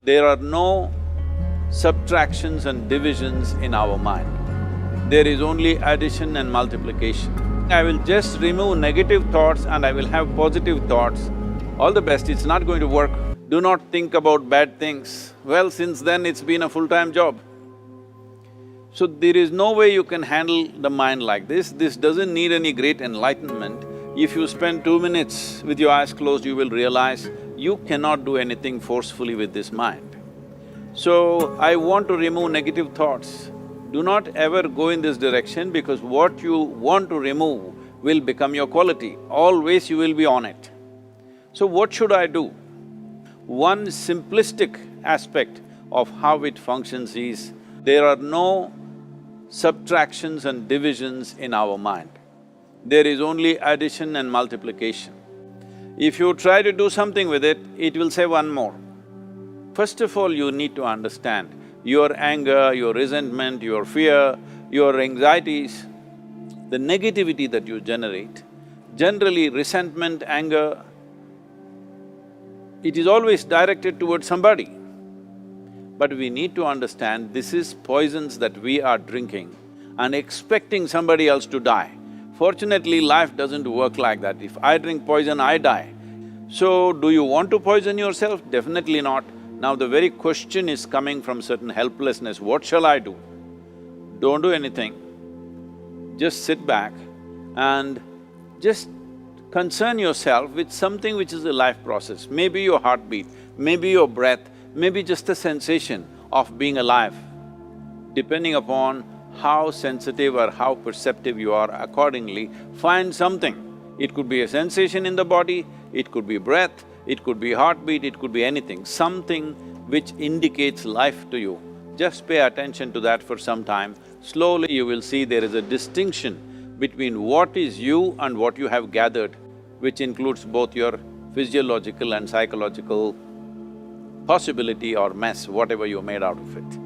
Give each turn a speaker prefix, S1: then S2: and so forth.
S1: There are no subtractions and divisions in our mind. There is only addition and multiplication. I will just remove negative thoughts and I will have positive thoughts. All the best, it's not going to work. Do not think about bad things. Well, since then it's been a full-time job. So there is no way you can handle the mind like this. This doesn't need any great enlightenment. If you spend 2 minutes with your eyes closed, you will realize you cannot do anything forcefully with this mind. So, I want to remove negative thoughts. Do not ever go in this direction because what you want to remove will become your quality. Always you will be on it. So what should I do? One simplistic aspect of how it functions is, there are no subtractions and divisions in our mind. There is only addition and multiplication. If you try to do something with it, it will say one more. First of all, you need to understand your anger, your resentment, your fear, your anxieties, the negativity that you generate. Generally, resentment, anger, it is always directed towards somebody. But we need to understand this is poisons that we are drinking and expecting somebody else to die. Fortunately, life doesn't work like that. If I drink poison, I die. So, do you want to poison yourself? Definitely not. Now the very question is coming from certain helplessness, what shall I do? Don't do anything. Just sit back and just concern yourself with something which is a life process. Maybe your heartbeat, maybe your breath, maybe just the sensation of being alive. Depending upon how sensitive or how perceptive you are, accordingly, find something. It could be a sensation in the body, it could be breath, it could be heartbeat, it could be anything, something which indicates life to you. Just pay attention to that for some time. Slowly you will see there is a distinction between what is you and what you have gathered, which includes both your physiological and psychological possibility or mess, whatever you made out of it.